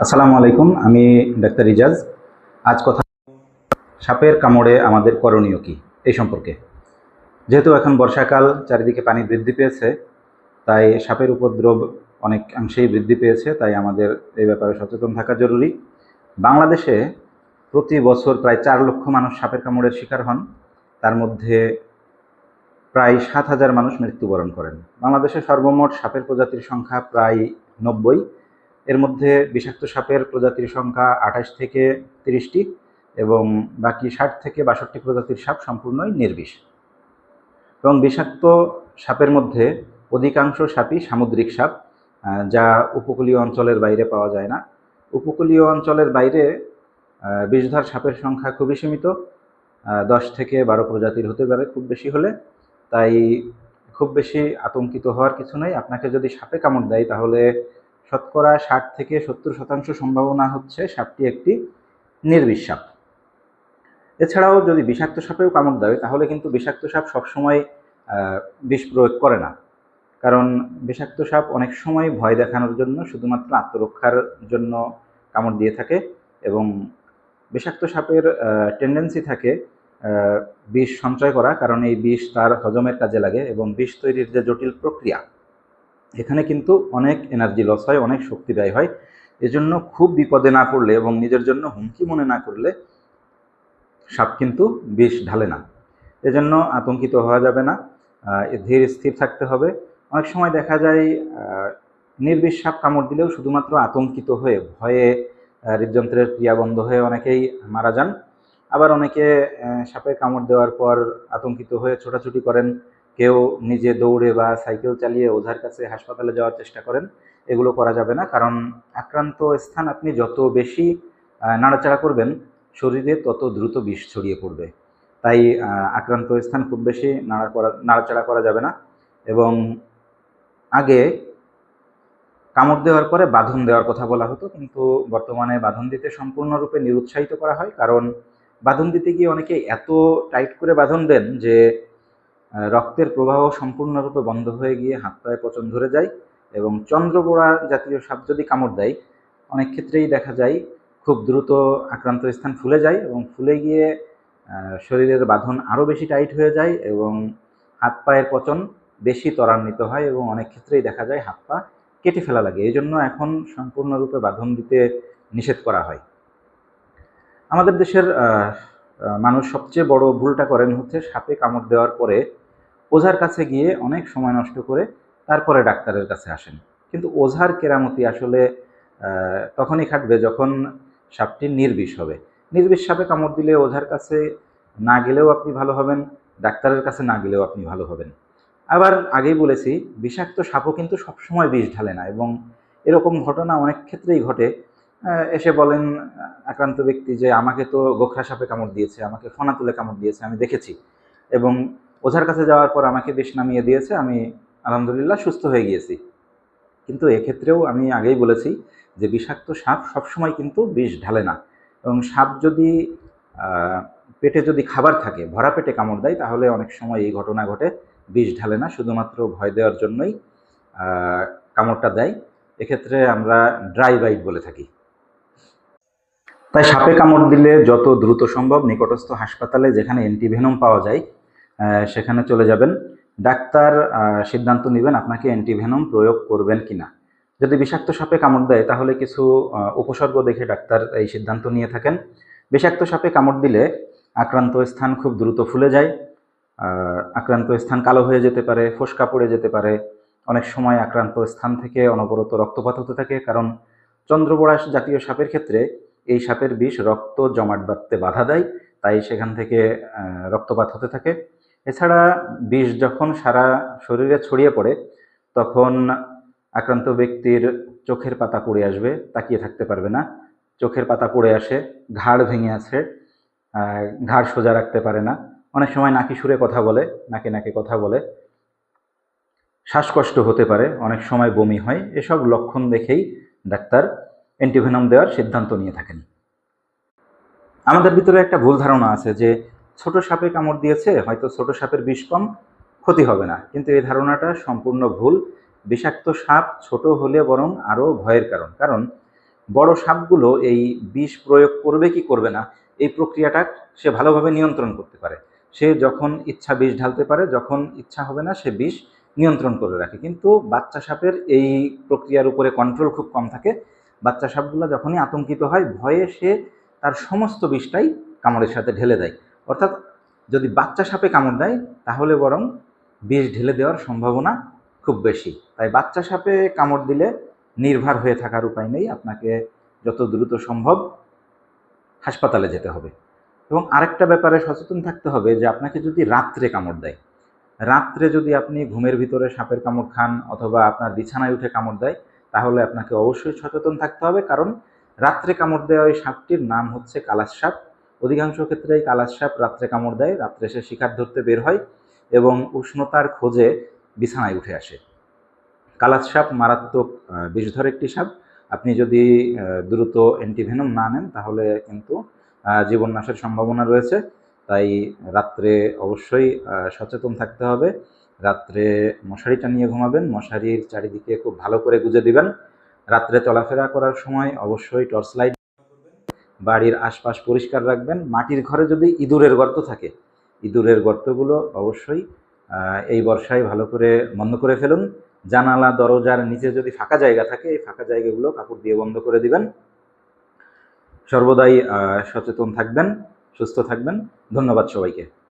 আসসালামু আলাইকুম। আমি ডাক্তার রিজাজ। আজ কথা সাপের কামড়ে আমাদের করণীয় কি এই সম্পর্কে। যেহেতু এখন বর্ষাকাল, চারিদিকে পানি বৃদ্ধি পেয়েছে, তাই সাপের উপদ্রব অনেকাংশেই বৃদ্ধি পেয়েছে। তাই আমাদের এই ব্যাপারে সচেতন থাকা জরুরি। বাংলাদেশে প্রতি বছর প্রায় 4 লক্ষ মানুষ সাপের কামড়ের শিকার হন। তার মধ্যে প্রায় 7,000 মানুষ মৃত্যুবরণ করেন। বাংলাদেশে সর্বমোট সাপের প্রজাতির সংখ্যা প্রায় 90। এর মধ্যে বিষাক্ত সাপের প্রজাতির সংখ্যা 28 থেকে 30টি এবং বাকি 60 থেকে 62 প্রজাতির সাপ সম্পূর্ণই নির্বিষ। এবং বিষাক্ত সাপের মধ্যে অধিকাংশ সাপই সামুদ্রিক সাপ, যা উপকূলীয় অঞ্চলের বাইরে পাওয়া যায় না। উপকূলীয় অঞ্চলের বাইরে বিষধর সাপের সংখ্যা খুবই সীমিত, 10 থেকে 12 প্রজাতির হতে পারে খুব বেশি হলে। তাই খুব বেশি আতঙ্কিত হওয়ার কিছু নেই। আপনাকে যদি সাপে কামড় দেয় তাহলে শতকরা 60 থেকে 70% সম্ভাবনা হচ্ছে সাপটি একটি নির্বিষ সাপ। এছাড়াও যদি বিষাক্ত সাপেও কামড় দেয় তাহলে কিন্তু বিষাক্ত সাপ সবসময় বিষ প্রয়োগ করে না। কারণ বিষাক্ত সাপ অনেক সময় ভয় দেখানোর জন্য, শুধুমাত্র আত্মরক্ষার জন্য কামড় দিয়ে থাকে। এবং বিষাক্ত সাপের টেন্ডেন্সি থাকে বিষ সঞ্চয় করা, কারণ এই বিষ তার হজমের কাজে লাগে এবং বিষ তৈরির যে জটিল প্রক্রিয়া, এখানে কিন্তু অনেক এনার্জি লস হয়, অনেক শক্তি ব্যয় হয়। এজন্য খুব বিপদে না পড়লে এবং নিজের জন্য হুমকি মনে না করলে সাপ কিন্তু বিষ ঢালে না। এজন্য আতঙ্কিত হওয়া যাবে না, ধীর স্থির থাকতে হবে। অনেক সময় দেখা যায় নির্বিষ সাপ কামড় দিলেও শুধুমাত্র আতঙ্কিত হয়ে ভয়ে হৃদযন্ত্রের ক্রিয়া বন্ধ হয়ে অনেকেই মারা যান। আবার অনেকে সাপের কামড় দেওয়ার পর আতঙ্কিত হয়ে ছোটাছুটি করেন, কেউ নিজে দৌড়ে বা সাইকেল চালিয়ে ওঝার কাছে হাসপাতালে যাওয়ার চেষ্টা করেন। এগুলো করা যাবে না, কারণ আক্রান্ত স্থান আপনি যত বেশি নাড়াচাড়া করবেন শরীরে তত দ্রুত বিষ ছড়িয়ে পড়বে। তাই আক্রান্ত স্থান খুব বেশি নাড়াচাড়া করা যাবে না। এবং আগে কামড় দেওয়ার পরে বাঁধন দেওয়ার কথা বলা হতো, কিন্তু বর্তমানে বাঁধন দিতে সম্পূর্ণরূপে নিরুৎসাহিত করা হয়। কারণ বাঁধন দিতে গিয়ে অনেকে এত টাইট করে বাঁধন দেন যে রক্তের প্রবাহ সম্পূর্ণরূপে বন্ধ হয়ে গিয়ে হাত পায়ে পচন ধরে যায়। এবং চন্দ্রবোড়া জাতীয় সাপ যদি কামড় দেয়, অনেক ক্ষেত্রেই দেখা যায় খুব দ্রুত আক্রান্ত স্থান ফুলে যায় এবং ফুলে গিয়ে শরীরের বাঁধন আরও বেশি টাইট হয়ে যায় এবং হাত পায়ের পচন বেশি ত্বরান্বিত হয় এবং অনেক ক্ষেত্রেই দেখা যায় হাত পা কেটে ফেলা লাগে। এই জন্য এখন সম্পূর্ণরূপে বাঁধন দিতে নিষেধ করা হয়। আমাদের দেশের মানুষ সবচেয়ে বড় ভুলটা করেন হচ্ছে সাপে কামড় দেওয়ার পরে ওঝার কাছে গিয়ে অনেক সময় নষ্ট করে তারপরে ডাক্তারের কাছে আসেন। কিন্তু ওঝার কেরামতি আসলে তখনই খাটবে যখন সাপটি নির্বিষ হবে। নির্বিষ সাপে কামড় দিলে ওঝার কাছে না গেলেও আপনি ভালো হবেন, ডাক্তারের কাছে না গেলেও আপনি ভালো হবেন। আবার আগেই বলেছি, বিষাক্ত সাপও কিন্তু সবসময় বিষ ঢালে না এবং এরকম ঘটনা অনেক ক্ষেত্রেই ঘটে। এসে বলেন আক্রান্ত ব্যক্তি যে আমাকে তো গোখরা সাপে কামড় দিয়েছে, আমাকে ফনা তুলে কামড় দিয়েছে, আমি দেখেছি এবং ওঝার কাছে যাওয়ার পর আমাকে বিষ নামিয়ে দিয়েছে, আমি আলহামদুলিল্লাহ সুস্থ হয়ে গিয়েছি। কিন্তু এক্ষেত্রেও আমি আগেই বলেছি যে বিষাক্ত সাপ সবসময় কিন্তু বিষ ঢালে না। এবং সাপ যদি পেটে যদি খাবার থাকে, ভরা পেটে কামড় দেয়, তাহলে অনেক সময় এই ঘটনা ঘটে। বিষ ঢালে না, শুধুমাত্র ভয় দেওয়ার জন্যই কামড়টা দেয়। এক্ষেত্রে আমরা ড্রাই বাইট বলে থাকি। তাই সাপে কামড় দিলে যত দ্রুত সম্ভব নিকটস্থ হাসপাতালে, যেখানে অ্যান্টিভেনম পাওয়া যায়, সেখানে চলে যাবেন। ডাক্তার সিদ্ধান্ত নেবেন আপনাকে অ্যান্টিভেনম প্রয়োগ করবেন কিনা। যদি বিষাক্ত সাপে কামড় দেয় তাহলে কিছু উপসর্গ দেখে ডাক্তার এই সিদ্ধান্ত নিয়ে থাকেন। বিষাক্ত সাপে কামড় দিলে আক্রান্ত স্থান খুব দ্রুত ফুলে যায়, আক্রান্ত স্থান কালো হয়ে যেতে পারে, ফোস্কা পড়ে যেতে পারে। অনেক সময় আক্রান্ত স্থান থেকে অনবরত রক্তপাত হতে থাকে, কারণ চন্দ্রবোড়া জাতীয় সাপের ক্ষেত্রে এই সাপের বিষ রক্ত জমাট বাঁধতে বাধা দেয়, তাই সেখান থেকে রক্তপাত হতে থাকে। এছাড়া বিষ যখন সারা শরীরে ছড়িয়ে পড়ে তখন আক্রান্ত ব্যক্তির চোখের পাতা পড়ে আসবে, তাকিয়ে থাকতে পারবে না, চোখের পাতা পড়ে আসে, ঘাড় ভেঙে আসে, ঘাড় সোজা রাখতে পারে না, অনেক সময় নাকি সুরে কথা বলে, নাকে নাকে কথা বলে, শ্বাসকষ্ট হতে পারে, অনেক সময় বমি হয়। এসব লক্ষণ দেখেই ডাক্তার অ্যান্টিভেনম দেওয়ার সিদ্ধান্ত নিয়ে থাকেন। আমাদের ভিতরে একটা ভুল ধারণা আছে যে ছোট সাপে কামড় দিয়েছে, হয়তো ছোট সাপের বিষ কম, ক্ষতি হবে না। কিন্তু এই ধারণাটা সম্পূর্ণ ভুল। বিষাক্ত সাপ ছোট হলে বরং আরও ভয়ের কারণ। কারণ বড় সাপগুলো এই বিষ প্রয়োগ করবে কি করবে না, এই প্রক্রিয়াটা সে ভালোভাবে নিয়ন্ত্রণ করতে পারে। সে যখন ইচ্ছা বিষ ঢালতে পারে, যখন ইচ্ছা হবে না সে বিষ নিয়ন্ত্রণ করে রাখে। কিন্তু বাচ্চা সাপের এই প্রক্রিয়ার উপরে কন্ট্রোল খুব কম থাকে। বাচ্চা সাপগুলো যখনই আতঙ্কিত হয়, ভয়ে সে তার সমস্ত বিষটাই কামড়ের সাথে ঢেলে দেয়। অর্থাৎ যদি বাচ্চা সাপে কামড় দেয় তাহলে বরং বিষ ঢেলে দেওয়ার সম্ভাবনা খুব বেশি। তাই বাচ্চা সাপে কামড় দিলে নির্ভর হয়ে থাকার উপায় নেই, আপনাকে যত দ্রুত সম্ভব হাসপাতালে যেতে হবে। এবং আরেকটা ব্যাপারে সচেতন থাকতে হবে যে আপনাকে যদি রাত্রে কামড় দেয়, রাত্রে যদি আপনি ঘুমের ভিতরে সাপের কামড় খান অথবা আপনার বিছানায় উঠে কামড় দেয়, তাহলে আপনাকে অবশ্যই সচেতন থাকতে হবে। কারণ রাত্রে কামড় দেওয়া ওই সাপটির নাম হচ্ছে কালাশ সাপ। অধিকাংশ ক্ষেত্রেই কালাশ সাপ রাত্রে কামড় দেয়, রাত্রে সে শিকার ধরতে বের হয় এবং উষ্ণতার খোঁজে বিছানায় উঠে আসে। কালাশ সাপ মারাত্মক বিষধর একটি সাপ। আপনি যদি দ্রুত অ্যান্টিভেনম না নেন তাহলে কিন্তু জীবন নাশের সম্ভাবনা রয়েছে। তাই রাত্রে অবশ্যই সচেতন থাকতে হবে। রাত্রে মশারি টানিয়ে ঘুমাবেন, মশারির চারিদিকে খুব ভালো করে গুজে দিবেন। রাত্রে চলাফেরা করার সময় অবশ্যই টর্চ লাইট, বাড়ির আশপাশ পরিষ্কার রাখবেন। মাটির ঘরে যদি ইঁদুরের গর্ত থাকে, ইঁদুরের গর্তগুলো অবশ্যই এই বর্ষায় ভালো করে বন্ধ করে ফেলুন। জানালা দরজার নিচে যদি ফাঁকা জায়গা থাকে, এই ফাঁকা জায়গাগুলো কাপড় দিয়ে বন্ধ করে দিবেন। সর্বদাই সচেতন থাকবেন, সুস্থ থাকবেন। ধন্যবাদ সবাইকে।